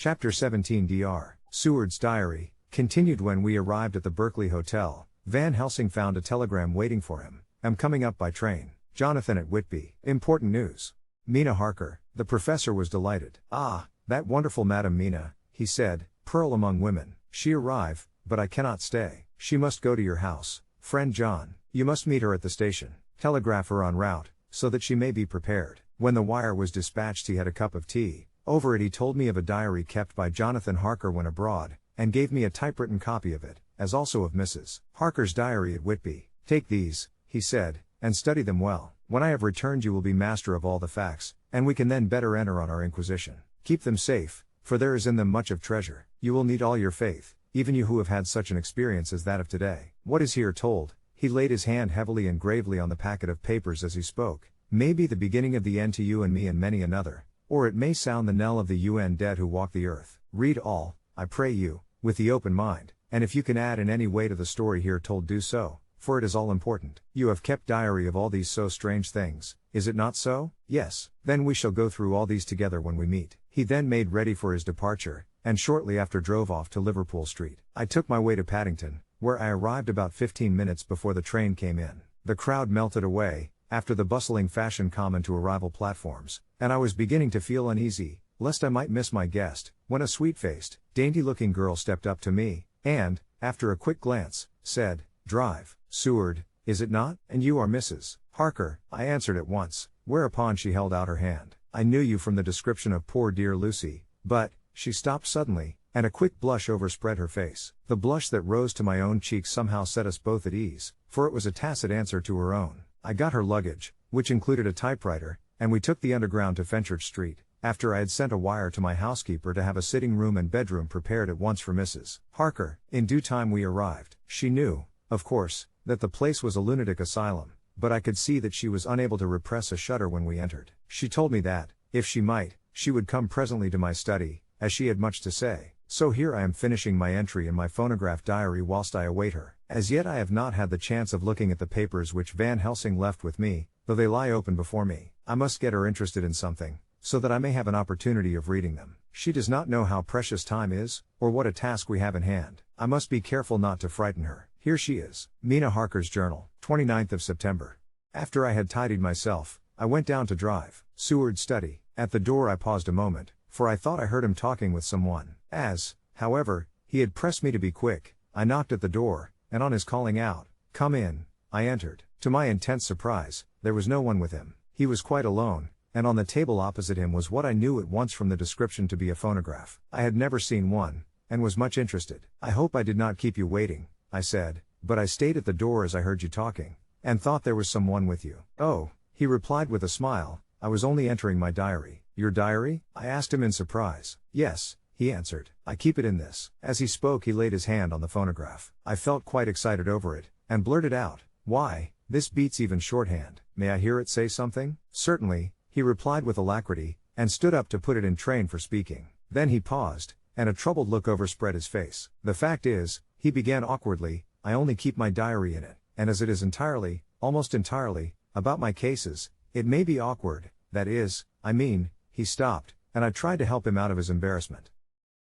Chapter 17 Dr. Seward's Diary, continued. When we arrived at the Berkeley Hotel, Van Helsing found a telegram waiting for him. "I'm coming up by train. Jonathan at Whitby. Important news. Mina Harker." The professor was delighted. "Ah, that wonderful Madam Mina," he said, "pearl among women. She arrive, but I cannot stay. She must go to your house, friend John. You must meet her at the station. Telegraph her en route, so that she may be prepared." When the wire was dispatched, he had a cup of tea. Over it he told me of a diary kept by Jonathan Harker when abroad, and gave me a typewritten copy of it, as also of Mrs. Harker's diary at Whitby. "Take these," he said, "and study them well. When I have returned you will be master of all the facts, and we can then better enter on our inquisition. Keep them safe, for there is in them much of treasure. You will need all your faith, even you who have had such an experience as that of today. What is here told," he laid his hand heavily and gravely on the packet of papers as he spoke, "may be the beginning of the end to you and me and many another, or it may sound the knell of the UN dead who walk the earth. Read all, I pray you, with the open mind, and if you can add in any way to the story here told, do so, for it is all important. You have kept diary of all these so strange things, is it not so?" "Yes." "Then we shall go through all these together when we meet." He then made ready for his departure, and shortly after drove off to Liverpool Street. I took my way to Paddington, where I arrived about 15 minutes before the train came in. The crowd melted away, after the bustling fashion common to arrival platforms, and I was beginning to feel uneasy, lest I might miss my guest, when a sweet-faced, dainty-looking girl stepped up to me, and, after a quick glance, said, "Drive, Seward, is it not? And you are Mrs. Harker," I answered at once, whereupon she held out her hand. "I knew you from the description of poor dear Lucy, but," she stopped suddenly, and a quick blush overspread her face. The blush that rose to my own cheeks somehow set us both at ease, for it was a tacit answer to her own. I got her luggage, which included a typewriter, and we took the Underground to Fenchurch Street, after I had sent a wire to my housekeeper to have a sitting room and bedroom prepared at once for Mrs. Harker. In due time we arrived. She knew, of course, that the place was a lunatic asylum, but I could see that she was unable to repress a shudder when we entered. She told me that, if she might, she would come presently to my study, as she had much to say. So here I am finishing my entry in my phonograph diary whilst I await her. As yet I have not had the chance of looking at the papers which Van Helsing left with me, though they lie open before me. I must get her interested in something, so that I may have an opportunity of reading them. She does not know how precious time is, or what a task we have in hand. I must be careful not to frighten her. Here she is. Mina Harker's Journal, 29th of September. After I had tidied myself, I went down to drive Seward's study. At the door I paused a moment, for I thought I heard him talking with someone. As, however, he had pressed me to be quick, I knocked at the door, and on his calling out, "Come in," I entered. To my intense surprise, there was no one with him. He was quite alone, and on the table opposite him was what I knew at once from the description to be a phonograph. I had never seen one, and was much interested. "I hope I did not keep you waiting," I said, "but I stayed at the door as I heard you talking, and thought there was someone with you." "Oh," he replied with a smile, "I was only entering my diary." "Your diary?" I asked him in surprise. "Yes," he answered, "I keep it in this." As he spoke he laid his hand on the phonograph. I felt quite excited over it, and blurted out, "Why, this beats even shorthand. May I hear it say something?" "Certainly," he replied with alacrity, and stood up to put it in train for speaking. Then he paused, and a troubled look overspread his face. "The fact is," he began awkwardly, "I only keep my diary in it, and as it is entirely, almost entirely, about my cases, it may be awkward, that is, I mean," he stopped, and I tried to help him out of his embarrassment.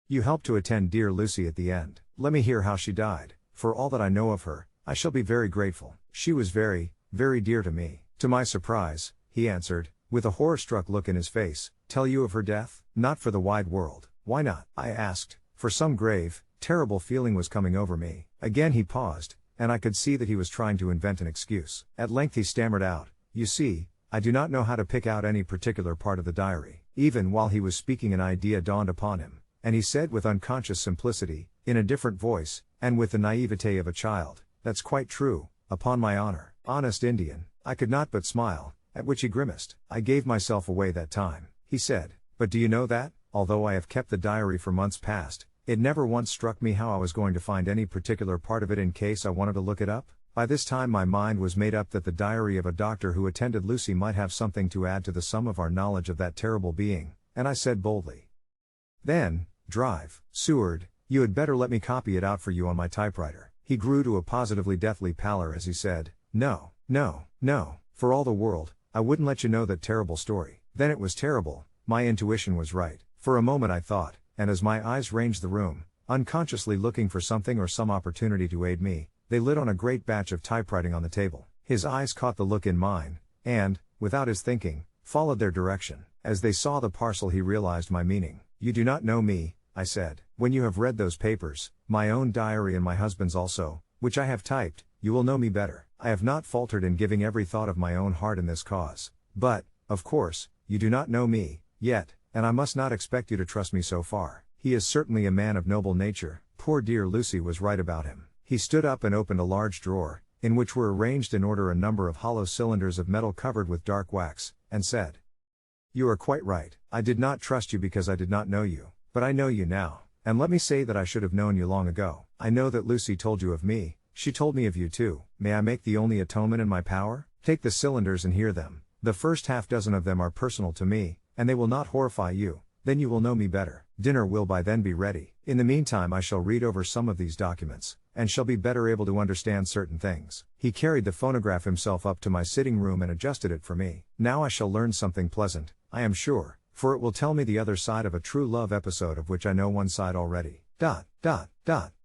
"You helped to attend dear Lucy at the end. Let me hear how she died. For all that I know of her, I shall be very grateful. She was very, very dear to me." To my surprise, he answered, with a horror-struck look in his face, "Tell you of her death? Not for the wide world." "Why not?" I asked, for some grave, terrible feeling was coming over me. Again he paused, and I could see that he was trying to invent an excuse. At length he stammered out, "You see, I do not know how to pick out any particular part of the diary." Even while he was speaking an idea dawned upon him, and he said with unconscious simplicity, in a different voice, and with the naivete of a child, "That's quite true, upon my honor." Honest Indian. I could not but smile, at which he grimaced. "I gave myself away that time," he said, "but do you know that, although I have kept the diary for months past, it never once struck me how I was going to find any particular part of it in case I wanted to look it up?" By this time my mind was made up that the diary of a doctor who attended Lucy might have something to add to the sum of our knowledge of that terrible being, and I said boldly, "Then, drive, Seward, you had better let me copy it out for you on my typewriter." He grew to a positively deathly pallor as he said, "No, no, no, for all the world, I wouldn't let you know that terrible story." Then it was terrible, my intuition was right. For a moment I thought, and as my eyes ranged the room, unconsciously looking for something or some opportunity to aid me, they lit on a great batch of typewriting on the table. His eyes caught the look in mine, and, without his thinking, followed their direction. As they saw the parcel, he realized my meaning. "You do not know me," I said. "When you have read those papers, my own diary and my husband's also, which I have typed, you will know me better. I have not faltered in giving every thought of my own heart in this cause. But, of course, you do not know me, yet, and I must not expect you to trust me so far. He is certainly a man of noble nature. Poor dear Lucy was right about him." He stood up and opened a large drawer, in which were arranged in order a number of hollow cylinders of metal covered with dark wax, and said, "You are quite right. I did not trust you because I did not know you, but I know you now, and let me say that I should have known you long ago. I know that Lucy told you of me, she told me of you too. May I make the only atonement in my power? Take the cylinders and hear them. The first half dozen of them are personal to me, and they will not horrify you. Then you will know me better. Dinner will by then be ready. In the meantime I shall read over some of these documents, and shall be better able to understand certain things." He carried the phonograph himself up to my sitting room and adjusted it for me. "Now I shall learn something pleasant, I am sure, for it will tell me the other side of a true love episode of which I know one side already.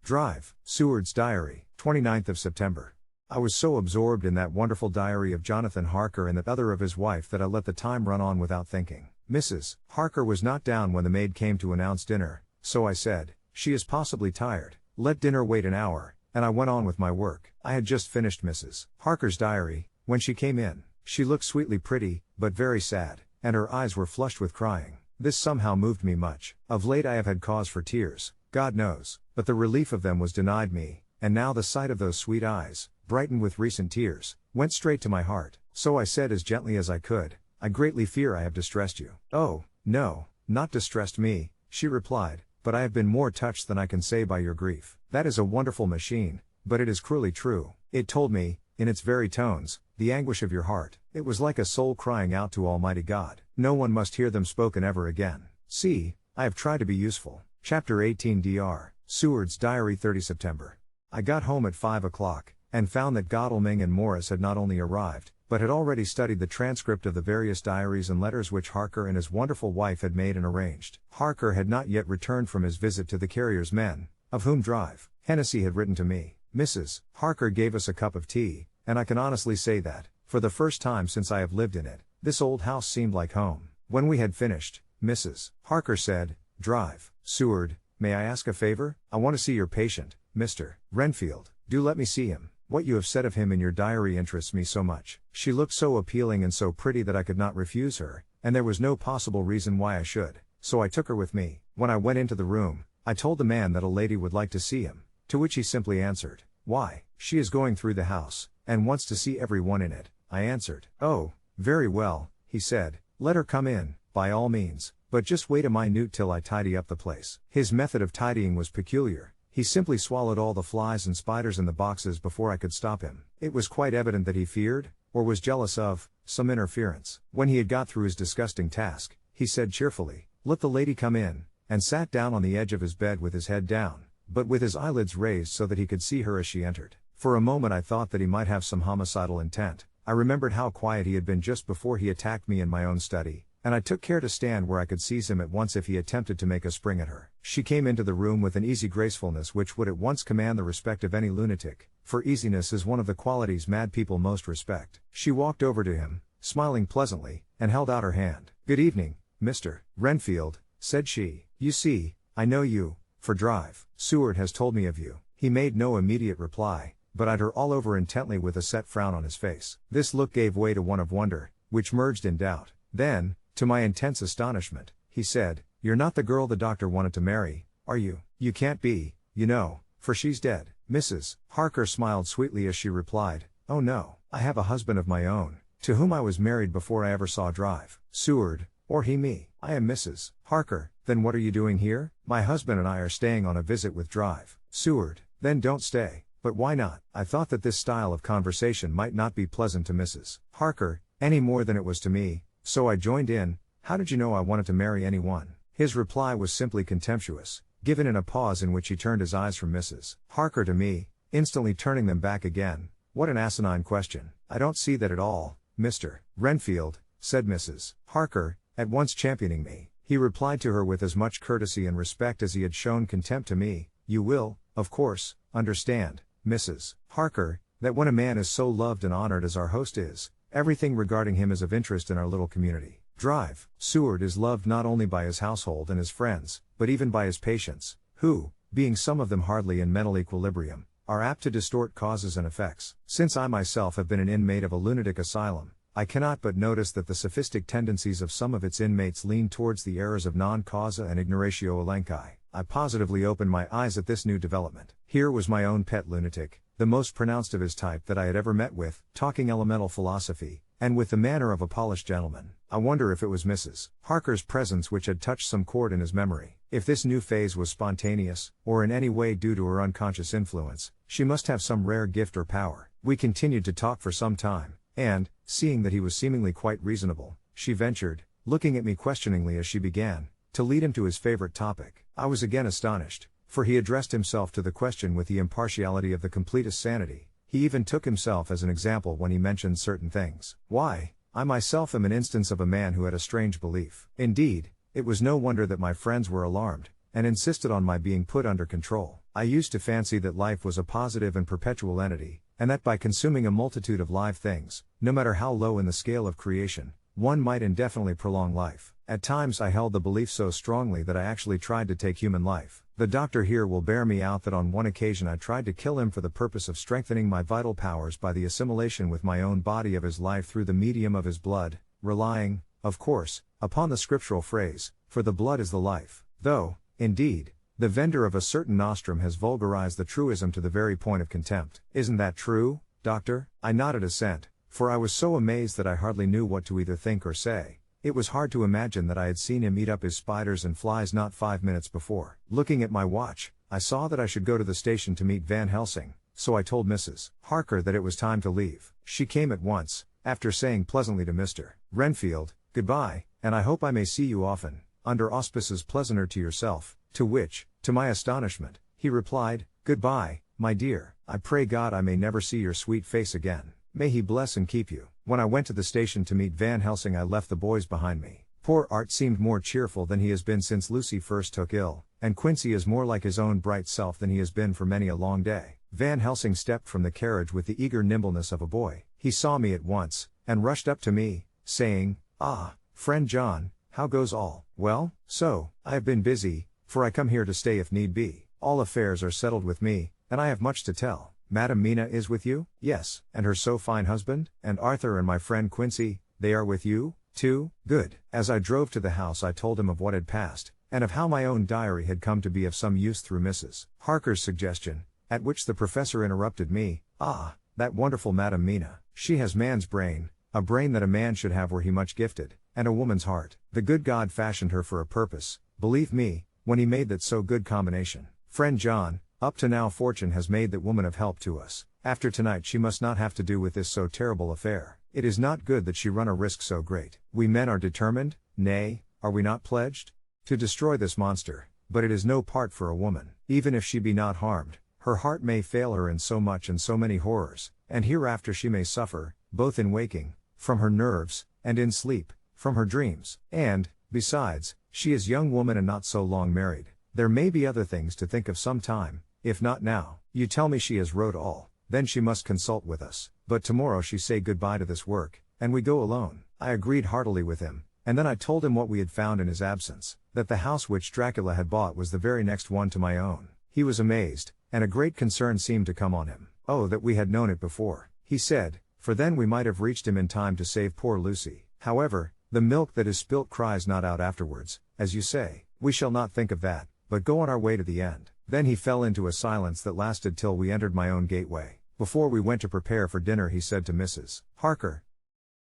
Drive, Seward's Diary, 29th of September. I was so absorbed in that wonderful diary of Jonathan Harker and that other of his wife that I let the time run on without thinking. Mrs. Harker was not down when the maid came to announce dinner, so I said, "She is possibly tired. Let dinner wait an hour," and I went on with my work. I had just finished Mrs. Harker's diary, when she came in. She looked sweetly pretty, but very sad, and her eyes were flushed with crying. This somehow moved me much. Of late I have had cause for tears, God knows, but the relief of them was denied me, and now the sight of those sweet eyes, brightened with recent tears, went straight to my heart. So I said as gently as I could, "I greatly fear I have distressed you." "Oh, no, not distressed me," she replied, "but I have been more touched than I can say by your grief. That is a wonderful machine, but it is cruelly true. It told me, in its very tones, the anguish of your heart. It was like a soul crying out to Almighty God. No one must hear them spoken ever again. See, I have tried to be useful." Chapter 18 Dr. Seward's Diary 30 September. I got home at 5 o'clock, and found that Godalming and Morris had not only arrived, but had already studied the transcript of the various diaries and letters which Harker and his wonderful wife had made and arranged. Harker had not yet returned from his visit to the carrier's men, of whom Drive Hennessy had written to me. Mrs. Harker gave us a cup of tea, and I can honestly say that, for the first time since I have lived in it, this old house seemed like home. When we had finished, Mrs. Harker said, "Drive, Seward, may I ask a favor? I want to see your patient, Mr. Renfield. Do let me see him. What you have said of him in your diary interests me so much." She looked so appealing and so pretty that I could not refuse her, and there was no possible reason why I should, so I took her with me. When I went into the room, I told the man that a lady would like to see him, to which he simply answered, "Why, she is going through the house, and wants to see every one in it." I answered, "Oh, very well," he said, "let her come in, by all means, but just wait a minute till I tidy up the place." His method of tidying was peculiar. He simply swallowed all the flies and spiders in the boxes before I could stop him. It was quite evident that he feared, or was jealous of, some interference. When he had got through his disgusting task, he said cheerfully, "Let the lady come in," and sat down on the edge of his bed with his head down, but with his eyelids raised so that he could see her as she entered. For a moment I thought that he might have some homicidal intent. I remembered how quiet he had been just before he attacked me in my own study, and I took care to stand where I could seize him at once if he attempted to make a spring at her. She came into the room with an easy gracefulness which would at once command the respect of any lunatic, for easiness is one of the qualities mad people most respect. She walked over to him, smiling pleasantly, and held out her hand. "Good evening, Mr. Renfield," said she. "You see, I know you, for Drive Seward has told me of you." He made no immediate reply, but eyed her all over intently with a set frown on his face. This look gave way to one of wonder, which merged in doubt. Then, to my intense astonishment, he said, "You're not the girl the doctor wanted to marry, are you? You can't be, you know, for she's dead." Mrs. Harker smiled sweetly as she replied, "Oh no, I have a husband of my own, to whom I was married before I ever saw Drive Seward, or he me." "I am Mrs. Harker. Then what are you doing here?" "My husband and I are staying on a visit with Drive Seward." "Then don't stay." "But why not?" I thought that this style of conversation might not be pleasant to Mrs. Harker, any more than it was to me, so I joined in. "How did you know I wanted to marry anyone?" His reply was simply contemptuous, given in a pause in which he turned his eyes from Mrs. Harker to me, instantly turning them back again. "What an asinine question." "I don't see that at all, Mr. Renfield," said Mrs. Harker, at once championing me. He replied to her with as much courtesy and respect as he had shown contempt to me. You will, of course, understand, Mrs. Harker, that when a man is so loved and honored as our host is, everything regarding him is of interest in our little community. Drive. Seward is loved not only by his household and his friends, but even by his patients, who, being some of them hardly in mental equilibrium, are apt to distort causes and effects. Since I myself have been an inmate of a lunatic asylum, I cannot but notice that the sophistic tendencies of some of its inmates lean towards the errors of non causa and ignoratio elenchi. I positively opened my eyes at this new development. Here was my own pet lunatic, the most pronounced of his type that I had ever met with, talking elemental philosophy, and with the manner of a polished gentleman. I wonder if it was Mrs. Harker's presence which had touched some chord in his memory. If this new phase was spontaneous, or in any way due to her unconscious influence, she must have some rare gift or power. We continued to talk for some time, and, seeing that he was seemingly quite reasonable, she ventured, looking at me questioningly as she began, to lead him to his favorite topic. I was again astonished, for he addressed himself to the question with the impartiality of the completest sanity. He even took himself as an example when he mentioned certain things. Why, I myself am an instance of a man who had a strange belief. Indeed, it was no wonder that my friends were alarmed, and insisted on my being put under control. I used to fancy that life was a positive and perpetual entity, and that by consuming a multitude of live things, no matter how low in the scale of creation, one might indefinitely prolong life. At times I held the belief so strongly that I actually tried to take human life. The doctor here will bear me out that on one occasion I tried to kill him for the purpose of strengthening my vital powers by the assimilation with my own body of his life through the medium of his blood, relying, of course, upon the scriptural phrase, "For the blood is the life," though, indeed, the vendor of a certain nostrum has vulgarized the truism to the very point of contempt. Isn't that true, doctor? I nodded assent, for I was so amazed that I hardly knew what to either think or say. It was hard to imagine that I had seen him eat up his spiders and flies not 5 minutes before. Looking at my watch, I saw that I should go to the station to meet Van Helsing, so I told Mrs. Harker that it was time to leave. She came at once, after saying pleasantly to Mr. Renfield, "Goodbye, and I hope I may see you often, under auspices pleasanter to yourself," to which, to my astonishment, he replied, "Goodbye, my dear, I pray God I may never see your sweet face again. May he bless and keep you." When I went to the station to meet Van Helsing I left the boys behind me. Poor Art seemed more cheerful than he has been since Lucy first took ill, and Quincy is more like his own bright self than he has been for many a long day. Van Helsing stepped from the carriage with the eager nimbleness of a boy. He saw me at once, and rushed up to me, saying, "Ah, friend John, how goes all?" "Well, so, I have been busy, for I come here to stay if need be. All affairs are settled with me, and I have much to tell." "Madam Mina is with you?" "Yes, and her so fine husband, and Arthur and my friend Quincy, they are with you, too?" "Good." As I drove to the house I told him of what had passed, and of how my own diary had come to be of some use through Mrs. Harker's suggestion, at which the professor interrupted me. "Ah, that wonderful Madam Mina, she has man's brain, a brain that a man should have were he much gifted, and a woman's heart. The good God fashioned her for a purpose, believe me, when he made that so good combination. Friend John, up to now fortune has made that woman of help to us. After tonight she must not have to do with this so terrible affair. It is not good that she run a risk so great. We men are determined, nay, are we not pledged? To destroy this monster, but it is no part for a woman. Even if she be not harmed, her heart may fail her in so much and so many horrors, and hereafter she may suffer, both in waking, from her nerves, and in sleep, from her dreams. And, besides, she is young woman and not so long married. There may be other things to think of some time, if not now. You tell me she has wrote all, then she must consult with us. But tomorrow she say goodbye to this work, and we go alone." I agreed heartily with him, and then I told him what we had found in his absence, that the house which Dracula had bought was the very next one to my own. He was amazed, and a great concern seemed to come on him. "Oh, that we had known it before," he said, "for then we might have reached him in time to save poor Lucy. However, the milk that is spilt cries not out afterwards, as you say. We shall not think of that, but go on our way to the end." Then he fell into a silence that lasted till we entered my own gateway. Before we went to prepare for dinner he said to Mrs. Harker,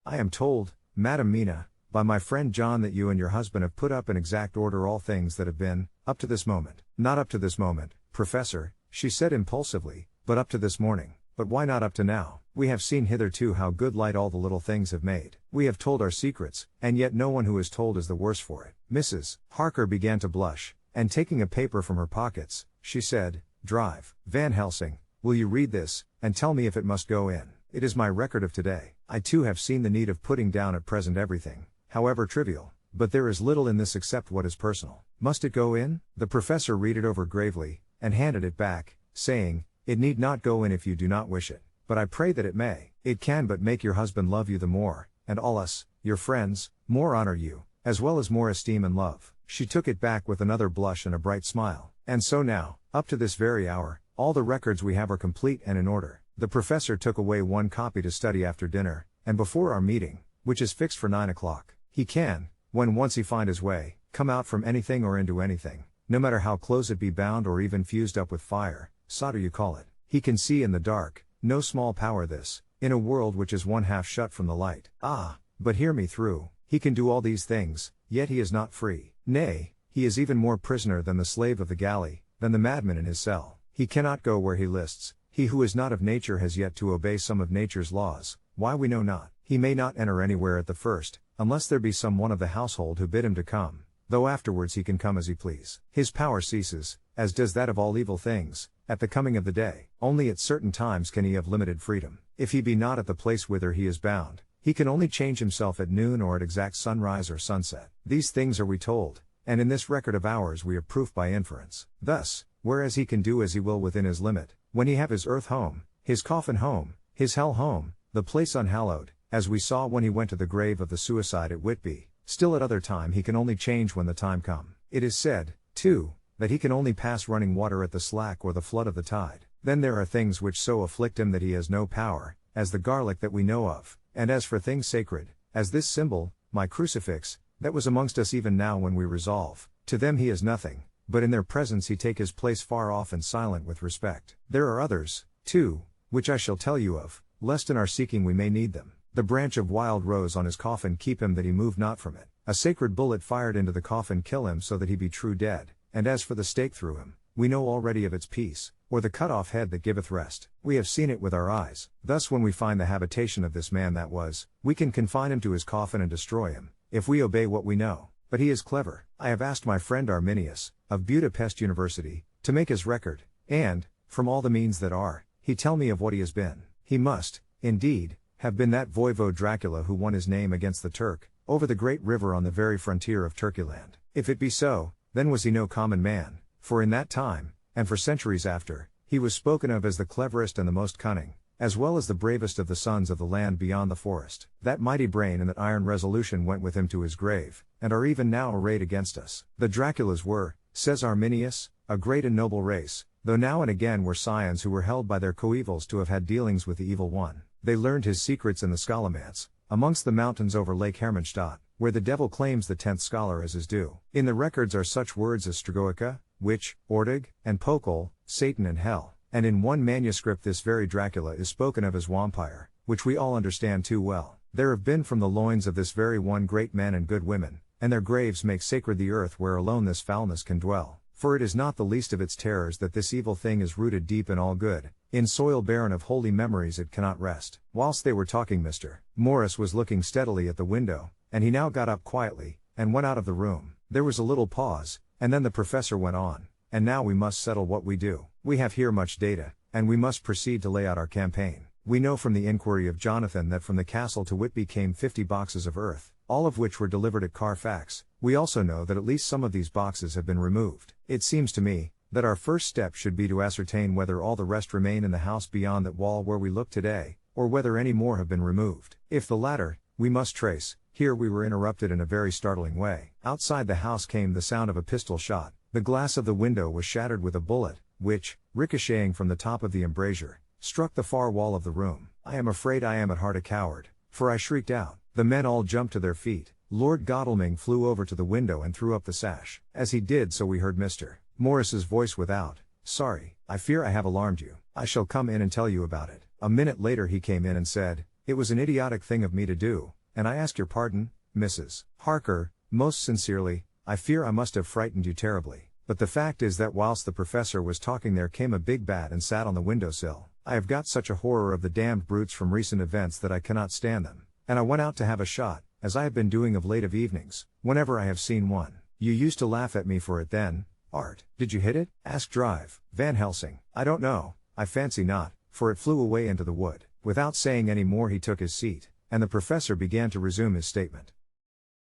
"I am told, Madam Mina, by my friend John that you and your husband have put up in exact order all things that have been, up to this moment." "Not up to this moment, Professor," she said impulsively, "but up to this morning." "But why not up to now? We have seen hitherto how good light all the little things have made. We have told our secrets, and yet no one who is told is the worse for it." Mrs. Harker began to blush, and taking a paper from her pockets, she said, "Drive. Van Helsing, will you read this, and tell me if it must go in? It is my record of today. I too have seen the need of putting down at present everything, however trivial, but there is little in this except what is personal. Must it go in? The professor read it over gravely, and handed it back, saying, "It need not go in if you do not wish it, but I pray that it may. It can but make your husband love you the more, and all us, your friends, more honor you, as well as more esteem and love." She took it back with another blush and a bright smile. "And so now, up to this very hour, all the records we have are complete and in order." The professor took away one copy to study after dinner, and before our meeting, which is fixed for 9 o'clock, he can, when once he find his way, come out from anything or into anything, no matter how close it be bound or even fused up with fire, solder you call it. He can see in the dark, no small power this, in a world which is one half shut from the light. Ah, but hear me through, he can do all these things, yet he is not free. Nay, he is even more prisoner than the slave of the galley, than the madman in his cell. He cannot go where he lists, he who is not of nature has yet to obey some of nature's laws, why we know not. He may not enter anywhere at the first, unless there be some one of the household who bid him to come, though afterwards he can come as he please. His power ceases, as does that of all evil things, at the coming of the day. Only at certain times can he have limited freedom. If he be not at the place whither he is bound, he can only change himself at noon or at exact sunrise or sunset. These things are we told, and in this record of ours we have proof by inference. Thus, whereas he can do as he will within his limit, when he have his earth home, his coffin home, his hell home, the place unhallowed, as we saw when he went to the grave of the suicide at Whitby, still at other time he can only change when the time come. It is said, too, that he can only pass running water at the slack or the flood of the tide. Then there are things which so afflict him that he has no power, as the garlic that we know of, and as for things sacred, as this symbol, my crucifix, that was amongst us even now when we resolve, to them he is nothing, but in their presence he take his place far off and silent with respect. There are others, too, which I shall tell you of, lest in our seeking we may need them. The branch of wild rose on his coffin keep him that he move not from it. A sacred bullet fired into the coffin kill him so that he be true dead, and as for the stake through him, we know already of its peace, or the cut off head that giveth rest. We have seen it with our eyes. Thus when we find the habitation of this man that was, we can confine him to his coffin and destroy him, if we obey what we know. But he is clever. I have asked my friend Arminius, of Budapest University, to make his record, and, from all the means that are, he tell me of what he has been. He must, indeed, have been that voivode Dracula who won his name against the Turk, over the great river on the very frontier of Turkeyland. If it be so, then was he no common man, for in that time, and for centuries after, he was spoken of as the cleverest and the most cunning, as well as the bravest of the sons of the land beyond the forest. That mighty brain and that iron resolution went with him to his grave, and are even now arrayed against us. The Draculas were, says Arminius, a great and noble race, though now and again were scions who were held by their coevals to have had dealings with the evil one. They learned his secrets in the Scholomance, amongst the mountains over Lake Hermannstadt, where the devil claims the 10th scholar as his due. In the records are such words as Stragoica, witch, Ortig, and Pokol, Satan and hell, and in one manuscript this very Dracula is spoken of as Wampire, which we all understand too well. There have been from the loins of this very one great men and good women, and their graves make sacred the earth where alone this foulness can dwell, for it is not the least of its terrors that this evil thing is rooted deep in all good. In soil barren of holy memories it cannot rest. Whilst they were talking Mr. Morris was looking steadily at the window, and he now got up quietly, and went out of the room. There was a little pause, and then the professor went on, "And now we must settle what we do. We have here much data, and we must proceed to lay out our campaign. We know from the inquiry of Jonathan that from the castle to Whitby came 50 boxes of earth, all of which were delivered at Carfax. We also know that at least some of these boxes have been removed. It seems to me that our first step should be to ascertain whether all the rest remain in the house beyond that wall where we look today, or whether any more have been removed. If the latter, we must trace." Here we were interrupted in a very startling way. Outside the house came the sound of a pistol shot. The glass of the window was shattered with a bullet, which, ricocheting from the top of the embrasure, struck the far wall of the room. I am afraid I am at heart a coward, for I shrieked out. The men all jumped to their feet. Lord Godalming flew over to the window and threw up the sash. As he did so we heard Mr. Morris's voice without, "Sorry, I fear I have alarmed you. I shall come in and tell you about it." A minute later he came in and said, "It was an idiotic thing of me to do, and I ask your pardon, Mrs. Harker, most sincerely. I fear I must have frightened you terribly. But the fact is that whilst the professor was talking there came a big bat and sat on the windowsill. I have got such a horror of the damned brutes from recent events that I cannot stand them, and I went out to have a shot, as I have been doing of late of evenings, whenever I have seen one. You used to laugh at me for it then, Art. Did you hit it?" asked Drive. Van Helsing. "I don't know, I fancy not, for it flew away into the wood." Without saying any more he took his seat, and the professor began to resume his statement.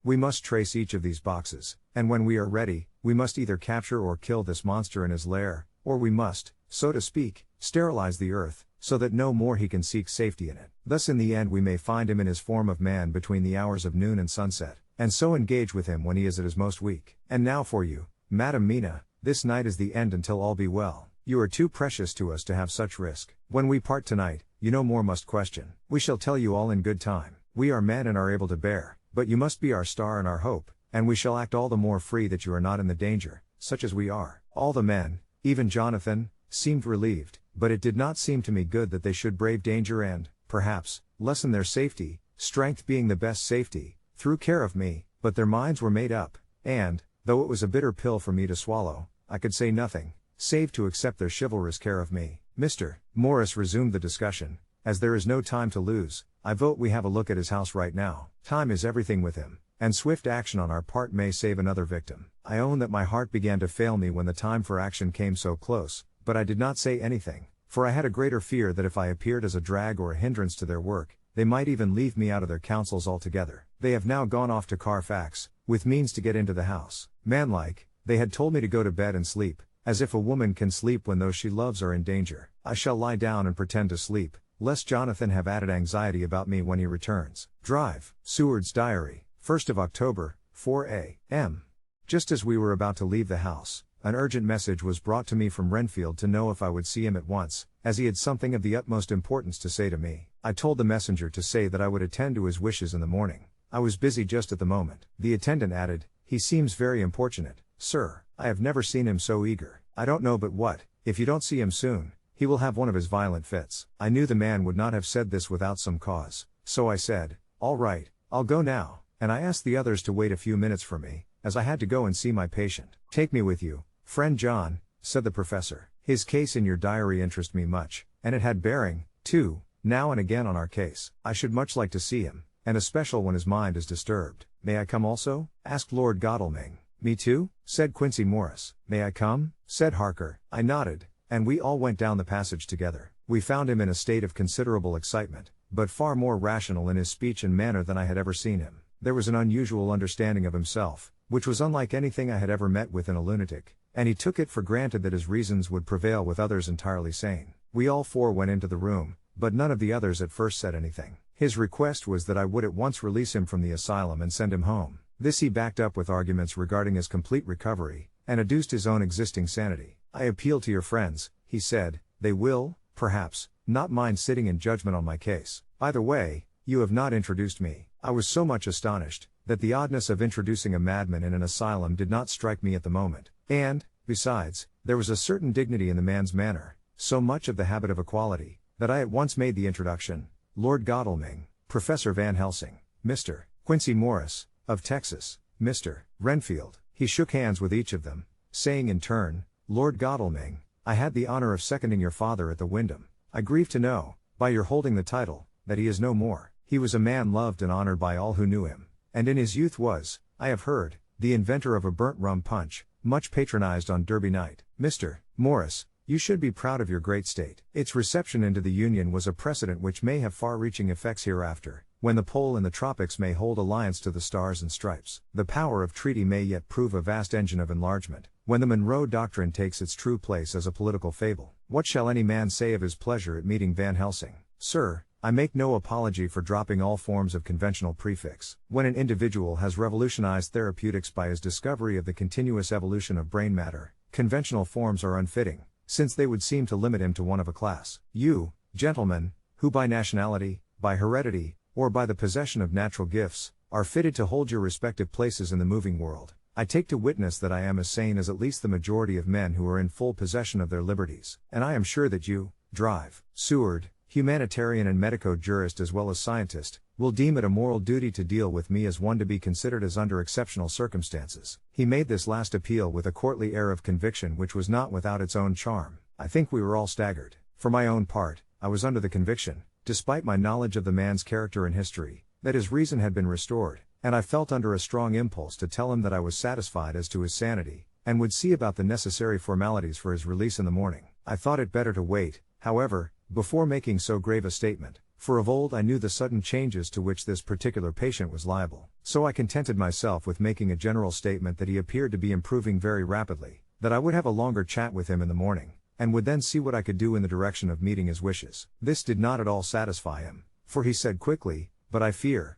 We must trace each of these boxes, and when we are ready, we must either capture or kill this monster in his lair, or we must, so to speak, sterilize the earth, so that no more he can seek safety in it. Thus in the end we may find him in his form of man between the hours of noon and sunset, and so engage with him when he is at his most weak. And now for you, Madam Mina, this night is the end until all be well. You are too precious to us to have such risk. When we part tonight, you no more must question. We shall tell you all in good time. We are men and are able to bear, but you must be our star and our hope, and we shall act all the more free that you are not in the danger, such as we are. All the men, even Jonathan, seemed relieved, but it did not seem to me good that they should brave danger and, perhaps, lessen their safety, strength being the best safety, through care of me, but their minds were made up, and, though it was a bitter pill for me to swallow, I could say nothing, save to accept their chivalrous care of me. Mr. Morris resumed the discussion. As there is no time to lose, I vote we have a look at his house right now. Time is everything with him, and swift action on our part may save another victim. I own that my heart began to fail me when the time for action came so close, but I did not say anything, for I had a greater fear that if I appeared as a drag or a hindrance to their work, they might even leave me out of their counsels altogether. They have now gone off to Carfax, with means to get into the house. Manlike, they had told me to go to bed and sleep, as if a woman can sleep when those she loves are in danger. I shall lie down and pretend to sleep, lest Jonathan have added anxiety about me when he returns. Drive. Seward's Diary, 1st of October, 4 a.m. Just as we were about to leave the house, an urgent message was brought to me from Renfield to know if I would see him at once, as he had something of the utmost importance to say to me. I told the messenger to say that I would attend to his wishes in the morning. I was busy just at the moment. The attendant added, "He seems very importunate, sir. I have never seen him so eager. I don't know but what, if you don't see him soon, he will have one of his violent fits." I knew the man would not have said this without some cause, so I said, "All right, I'll go now," and I asked the others to wait a few minutes for me, as I had to go and see my patient. "Take me with you, friend John," said the professor. "His case in your diary interests me much, and it had bearing, too, now and again on our case. I should much like to see him, and especially when his mind is disturbed." "May I come also?" asked Lord Godalming. "Me too?" said Quincy Morris. "May I come?" said Harker. I nodded, and we all went down the passage together. We found him in a state of considerable excitement, but far more rational in his speech and manner than I had ever seen him. There was an unusual understanding of himself, which was unlike anything I had ever met with in a lunatic, and he took it for granted that his reasons would prevail with others entirely sane. We all four went into the room, but none of the others at first said anything. His request was that I would at once release him from the asylum and send him home. This he backed up with arguments regarding his complete recovery, and adduced his own existing sanity. "I appeal to your friends," he said. "They will, perhaps, not mind sitting in judgment on my case. Either way, you have not introduced me." I was so much astonished, that the oddness of introducing a madman in an asylum did not strike me at the moment, and, besides, there was a certain dignity in the man's manner, so much of the habit of equality, that I at once made the introduction. Lord Godalming, Professor Van Helsing, Mr. Quincy Morris, of Texas, Mr. Renfield. He shook hands with each of them, saying in turn, "Lord Godalming, I had the honor of seconding your father at the Wyndham. I grieve to know, by your holding the title, that he is no more. He was a man loved and honored by all who knew him, and in his youth was, I have heard, the inventor of a burnt rum punch, much patronized on Derby night. Mr. Morris, you should be proud of your great state. Its reception into the Union was a precedent which may have far-reaching effects hereafter, when the pole in the tropics may hold alliance to the stars and stripes. The power of treaty may yet prove a vast engine of enlargement, when the Monroe Doctrine takes its true place as a political fable. What shall any man say of his pleasure at meeting Van Helsing? Sir, I make no apology for dropping all forms of conventional prefix. When an individual has revolutionized therapeutics by his discovery of the continuous evolution of brain matter, conventional forms are unfitting, since they would seem to limit him to one of a class. You, gentlemen, who by nationality, by heredity, or by the possession of natural gifts, are fitted to hold your respective places in the moving world, I take to witness that I am as sane as at least the majority of men who are in full possession of their liberties, and I am sure that you, Drive, Seward, humanitarian and medico-jurist as well as scientist, will deem it a moral duty to deal with me as one to be considered as under exceptional circumstances. He made this last appeal with a courtly air of conviction which was not without its own charm. I think we were all staggered. For my own part, I was under the conviction, despite my knowledge of the man's character and history, that his reason had been restored, and I felt under a strong impulse to tell him that I was satisfied as to his sanity, and would see about the necessary formalities for his release in the morning. I thought it better to wait, however, before making so grave a statement, for of old I knew the sudden changes to which this particular patient was liable. So I contented myself with making a general statement that he appeared to be improving very rapidly, that I would have a longer chat with him in the morning, and would then see what I could do in the direction of meeting his wishes. This did not at all satisfy him, for he said quickly, "But I fear,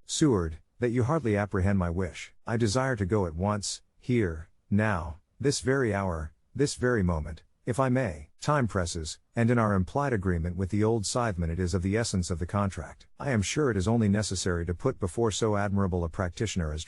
Seward, that you hardly apprehend my wish. I desire to go at once, here, now, this very hour, this very moment, if I may. Time presses, and in our implied agreement with the old scytheman it is of the essence of the contract. I am sure it is only necessary to put before so admirable a practitioner as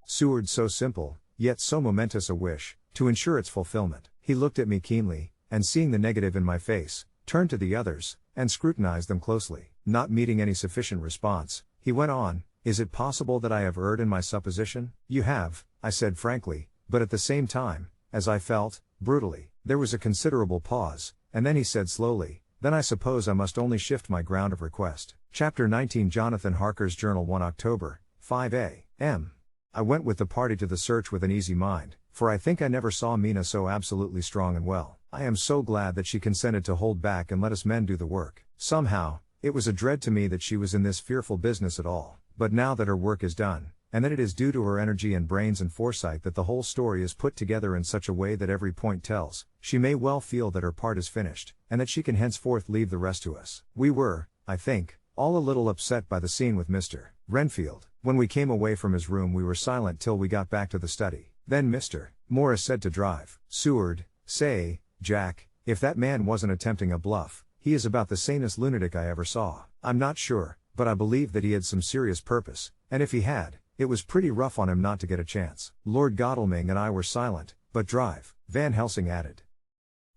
Seward so simple, yet so momentous a wish, to ensure its fulfillment." He looked at me keenly, and seeing the negative in my face, turned to the others, and scrutinized them closely. Not meeting any sufficient response, he went on, "Is it possible that I have erred in my supposition?" "You have," I said frankly, but at the same time, as I felt, brutally. There was a considerable pause, and then he said slowly, "Then I suppose I must only shift my ground of request." Chapter 19 Jonathan Harker's Journal 1 October, 5 a.m. I went with the party to the search with an easy mind, for I think I never saw Mina so absolutely strong and well. I am so glad that she consented to hold back and let us men do the work. Somehow, it was a dread to me that she was in this fearful business at all, but now that her work is done, and that it is due to her energy and brains and foresight that the whole story is put together in such a way that every point tells, she may well feel that her part is finished, and that she can henceforth leave the rest to us. We were, I think, all a little upset by the scene with Mr. Renfield. When we came away from his room we were silent till we got back to the study. Then Mr. Morris said to Seward, "Say, Jack, if that man wasn't attempting a bluff, he is about the sanest lunatic I ever saw. I'm not sure, but I believe that he had some serious purpose, and if he had, it was pretty rough on him not to get a chance." Lord Godalming and I were silent, but Van Helsing added,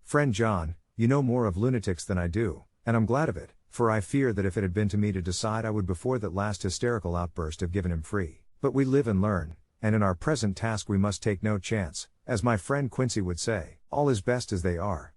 "Friend John, you know more of lunatics than I do, and I'm glad of it, for I fear that if it had been to me to decide I would before that last hysterical outburst have given him free. But we live and learn, and in our present task we must take no chance, as my friend Quincy would say, all is best as they are."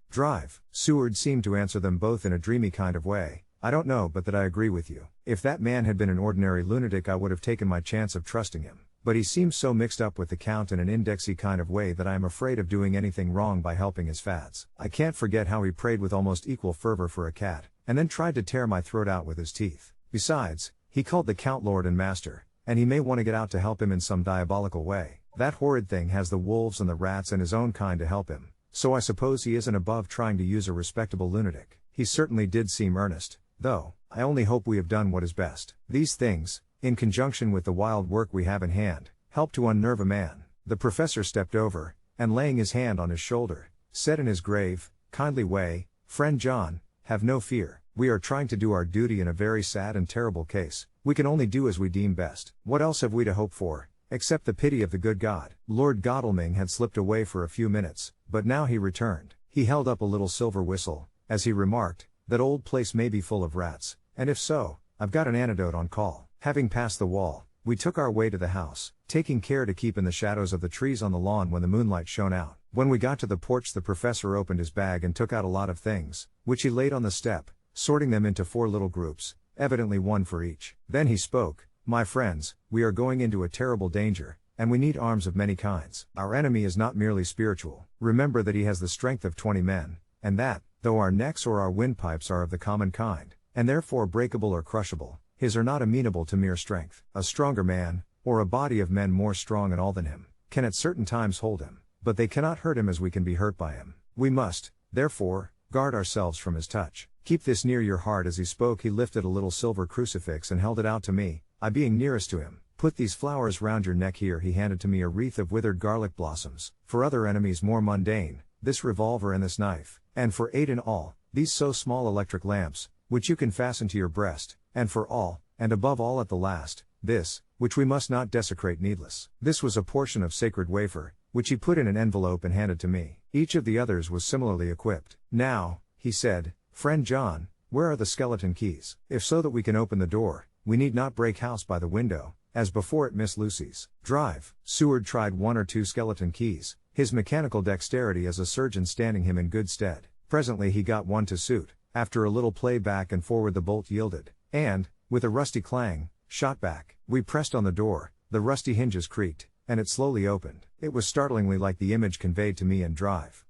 Seward seemed to answer them both in a dreamy kind of way. "I don't know but that I agree with you. If that man had been an ordinary lunatic I would have taken my chance of trusting him. But he seems so mixed up with the Count in an indexy kind of way that I am afraid of doing anything wrong by helping his fads. I can't forget how he prayed with almost equal fervor for a cat, and then tried to tear my throat out with his teeth. Besides, he called the Count Lord and Master, and he may want to get out to help him in some diabolical way. That horrid thing has the wolves and the rats and his own kind to help him, so I suppose he isn't above trying to use a respectable lunatic. He certainly did seem earnest, though. I only hope we have done what is best. These things, in conjunction with the wild work we have in hand, help to unnerve a man." The professor stepped over, and laying his hand on his shoulder, said in his grave, kindly way, "Friend John, have no fear. We are trying to do our duty in a very sad and terrible case. We can only do as we deem best. What else have we to hope for, except the pity of the good God?" Lord Godalming had slipped away for a few minutes, but now he returned. He held up a little silver whistle, as he remarked, "That old place may be full of rats, and if so, I've got an antidote on call." Having passed the wall, we took our way to the house, taking care to keep in the shadows of the trees on the lawn when the moonlight shone out. When we got to the porch the professor opened his bag and took out a lot of things, which he laid on the step, sorting them into 4 little groups, evidently one for each. Then he spoke, "My friends, we are going into a terrible danger, and we need arms of many kinds. Our enemy is not merely spiritual. Remember that he has the strength of 20 men, and that, though our necks or our windpipes are of the common kind, and therefore breakable or crushable, his are not amenable to mere strength. A stronger man, or a body of men more strong in all than him, can at certain times hold him, but they cannot hurt him as we can be hurt by him. We must, therefore, guard ourselves from his touch. Keep this near your heart." As he spoke he lifted a little silver crucifix and held it out to me, I being nearest to him. "Put these flowers round your neck here." He handed to me a wreath of withered garlic blossoms. "For other enemies more mundane, this revolver and this knife, and for 8 in all, these so small electric lamps, which you can fasten to your breast, and for all, and above all at the last, this, which we must not desecrate needless." This was a portion of sacred wafer, which he put in an envelope and handed to me. Each of the others was similarly equipped. "Now," he said, "Friend John, where are the skeleton keys? If so that we can open the door, we need not break house by the window, as before at Miss Lucy's." Seward tried 1 or 2 skeleton keys, his mechanical dexterity as a surgeon standing him in good stead. Presently he got one to suit. After a little play back and forward the bolt yielded, and, with a rusty clang, shot back. We pressed on the door, the rusty hinges creaked, and it slowly opened. It was startlingly like the image conveyed to me in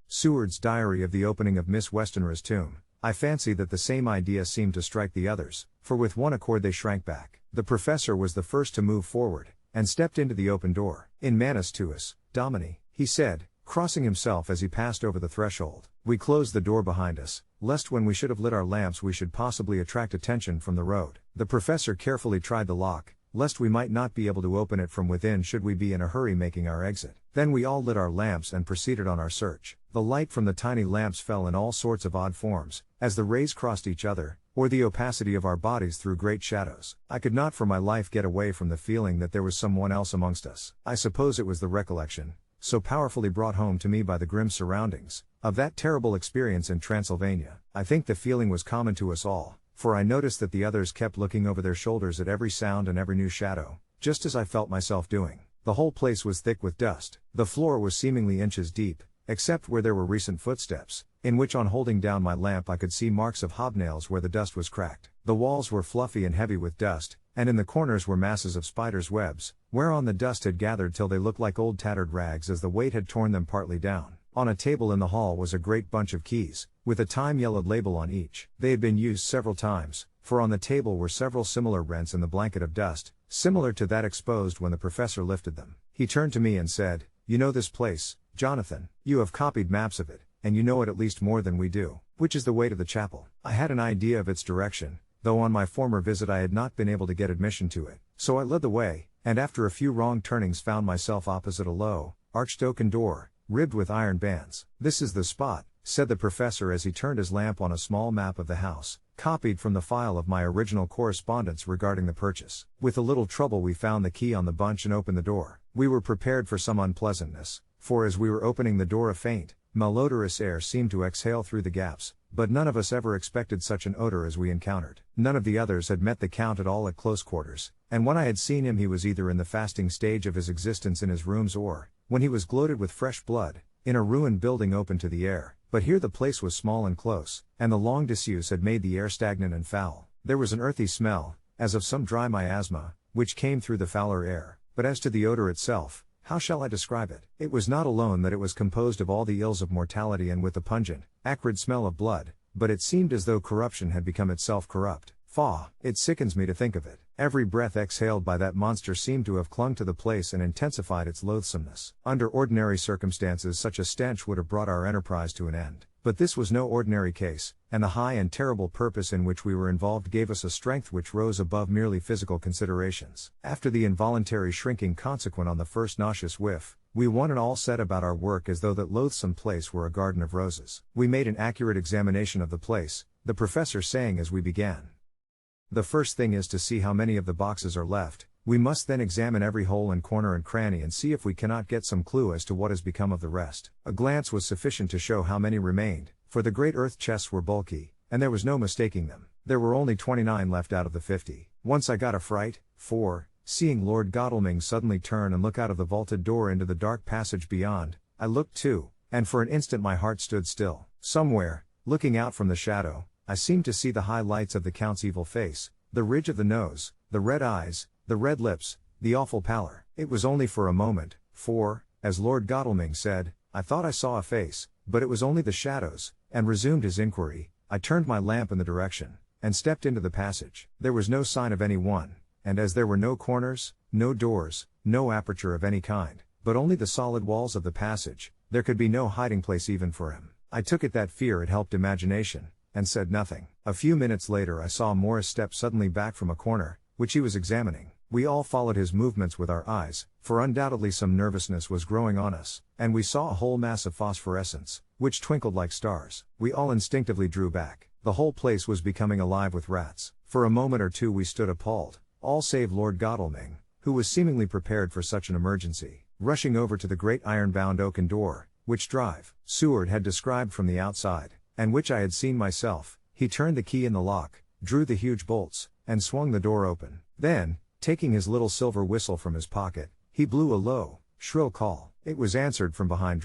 Seward's diary of the opening of Miss Westenra's tomb. I fancy that the same idea seemed to strike the others, for with one accord they shrank back. The professor was the first to move forward, and stepped into the open door. In manus tuus, Domini, he said, crossing himself as he passed over the threshold. We closed the door behind us, lest when we should have lit our lamps we should possibly attract attention from the road. The professor carefully tried the lock, lest we might not be able to open it from within should we be in a hurry making our exit. Then we all lit our lamps and proceeded on our search. The light from the tiny lamps fell in all sorts of odd forms, as the rays crossed each other, or the opacity of our bodies threw great shadows. I could not for my life get away from the feeling that there was someone else amongst us. I suppose it was the recollection, so powerfully brought home to me by the grim surroundings, of that terrible experience in Transylvania. I think the feeling was common to us all, for I noticed that the others kept looking over their shoulders at every sound and every new shadow, just as I felt myself doing. The whole place was thick with dust. The floor was seemingly inches deep, except where there were recent footsteps, in which on holding down my lamp I could see marks of hobnails where the dust was cracked. The walls were fluffy and heavy with dust, and in the corners were masses of spiders' webs, whereon the dust had gathered till they looked like old tattered rags as the weight had torn them partly down. On a table in the hall was a great bunch of keys, with a time-yellowed label on each. They had been used several times, for on the table were several similar rents in the blanket of dust, similar to that exposed when the professor lifted them. He turned to me and said, "You know this place, Jonathan. You have copied maps of it, and you know it at least more than we do. Which is the way to the chapel?" I had an idea of its direction, though on my former visit I had not been able to get admission to it, so I led the way, and after a few wrong turnings found myself opposite a low, arched oaken door, ribbed with iron bands. "This is the spot," said the professor as he turned his lamp on a small map of the house, copied from the file of my original correspondence regarding the purchase. With a little trouble we found the key on the bunch and opened the door. We were prepared for some unpleasantness, for as we were opening the door a faint, malodorous air seemed to exhale through the gaps, but none of us ever expected such an odor as we encountered. None of the others had met the Count at all at close quarters, and when I had seen him he was either in the fasting stage of his existence in his rooms or, when he was gloated with fresh blood, in a ruined building open to the air. But here the place was small and close, and the long disuse had made the air stagnant and foul. There was an earthy smell, as of some dry miasma, which came through the fouler air. But as to the odor itself, how shall I describe it? It was not alone that it was composed of all the ills of mortality and with the pungent, acrid smell of blood, but it seemed as though corruption had become itself corrupt. Faugh! It sickens me to think of it. Every breath exhaled by that monster seemed to have clung to the place and intensified its loathsomeness. Under ordinary circumstances such a stench would have brought our enterprise to an end. But this was no ordinary case, and the high and terrible purpose in which we were involved gave us a strength which rose above merely physical considerations. After the involuntary shrinking consequent on the first nauseous whiff, we one and all set about our work as though that loathsome place were a garden of roses. We made an accurate examination of the place, the professor saying as we began, "The first thing is to see how many of the boxes are left. We must then examine every hole and corner and cranny and see if we cannot get some clue as to what has become of the rest." A glance was sufficient to show how many remained, for the great earth chests were bulky, and there was no mistaking them. There were only 29 left out of the 50. Once I got a fright, for, seeing Lord Godalming suddenly turn and look out of the vaulted door into the dark passage beyond, I looked too, and for an instant my heart stood still. Somewhere, looking out from the shadow, I seemed to see the high lights of the Count's evil face, the ridge of the nose, the red eyes, the red lips, the awful pallor. It was only for a moment, for, as Lord Godalming said, I thought I saw a face, but it was only the shadows, and resumed his inquiry. I turned my lamp in the direction, and stepped into the passage. There was no sign of any one, and as there were no corners, no doors, no aperture of any kind, but only the solid walls of the passage, there could be no hiding place even for him. I took it that fear had helped imagination, and said nothing. A few minutes later I saw Morris step suddenly back from a corner, which he was examining. We all followed his movements with our eyes, for undoubtedly some nervousness was growing on us, and we saw a whole mass of phosphorescence, which twinkled like stars. We all instinctively drew back. The whole place was becoming alive with rats. For a moment or two we stood appalled, all save Lord Godalming, who was seemingly prepared for such an emergency. Rushing over to the great iron-bound oaken door, which Seward had described from the outside, and which I had seen myself, he turned the key in the lock, drew the huge bolts, and swung the door open. Then, taking his little silver whistle from his pocket, he blew a low, shrill call. It was answered from behind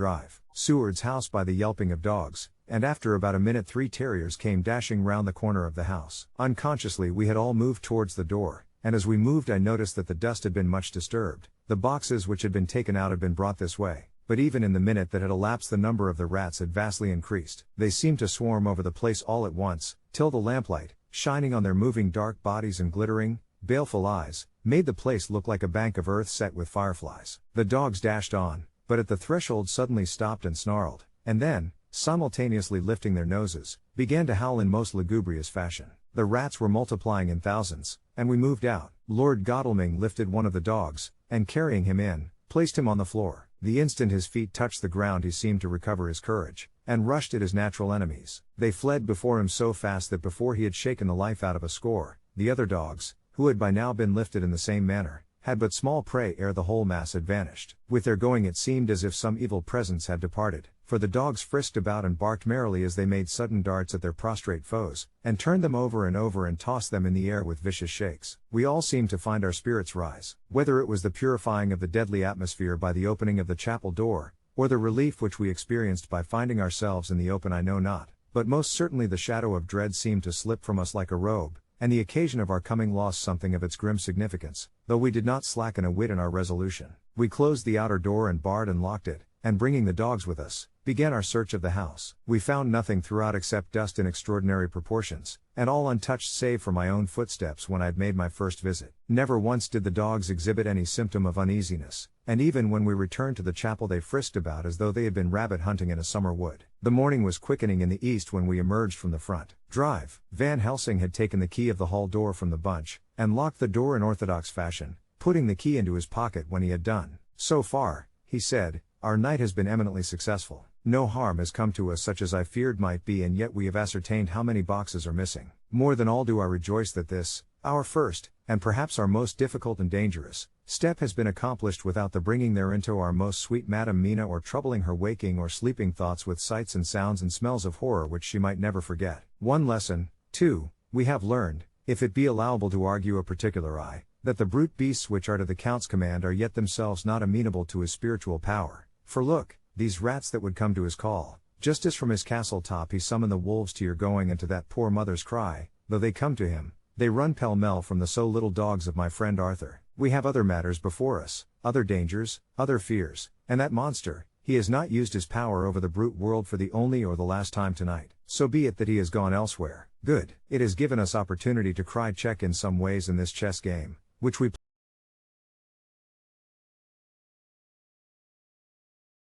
Seward's house by the yelping of dogs, and after about a minute 3 terriers came dashing round the corner of the house. Unconsciously we had all moved towards the door, and as we moved I noticed that the dust had been much disturbed. The boxes which had been taken out had been brought this way, but even in the minute that had elapsed the number of the rats had vastly increased. They seemed to swarm over the place all at once, till the lamplight, shining on their moving dark bodies and glittering, baleful eyes, made the place look like a bank of earth set with fireflies. The dogs dashed on, but at the threshold suddenly stopped and snarled, and then, simultaneously lifting their noses, began to howl in most lugubrious fashion. The rats were multiplying in thousands, and we moved out. Lord Godalming lifted one of the dogs, and carrying him in, placed him on the floor. The instant his feet touched the ground he seemed to recover his courage, and rushed at his natural enemies. They fled before him so fast that before he had shaken the life out of a score, the other dogs, who had by now been lifted in the same manner, had but small prey ere the whole mass had vanished. With their going it seemed as if some evil presence had departed, for the dogs frisked about and barked merrily as they made sudden darts at their prostrate foes, and turned them over and tossed them in the air with vicious shakes. We all seemed to find our spirits rise. Whether it was the purifying of the deadly atmosphere by the opening of the chapel door, or the relief which we experienced by finding ourselves in the open, I know not, but most certainly the shadow of dread seemed to slip from us like a robe, and the occasion of our coming lost something of its grim significance, though we did not slacken a whit in our resolution. We closed the outer door and barred and locked it, and bringing the dogs with us, began our search of the house. We found nothing throughout except dust in extraordinary proportions, and all untouched save for my own footsteps when I had made my first visit. Never once did the dogs exhibit any symptom of uneasiness, and even when we returned to the chapel they frisked about as though they had been rabbit hunting in a summer wood. The morning was quickening in the east when we emerged from the front drive. Van Helsing had taken the key of the hall door from the bunch, and locked the door in orthodox fashion, putting the key into his pocket when he had done. So far, he said, our night has been eminently successful. No harm has come to us such as I feared might be, and yet we have ascertained how many boxes are missing. More than all do I rejoice that this, our first, and perhaps our most difficult and dangerous, step has been accomplished without the bringing thereinto our most sweet Madam Mina, or troubling her waking or sleeping thoughts with sights and sounds and smells of horror which she might never forget. One lesson, too, we have learned, if it be allowable to argue a particular eye, that the brute beasts which are to the Count's command are yet themselves not amenable to his spiritual power. For look, these rats that would come to his call, just as from his castle top he summoned the wolves to your going and to that poor mother's cry, though they come to him, they run pell-mell from the so little dogs of my friend Arthur. We have other matters before us, other dangers, other fears, and that monster, he has not used his power over the brute world for the only or the last time tonight. So be it that he has gone elsewhere. Good. It has given us opportunity to cry check in some ways in this chess game, which we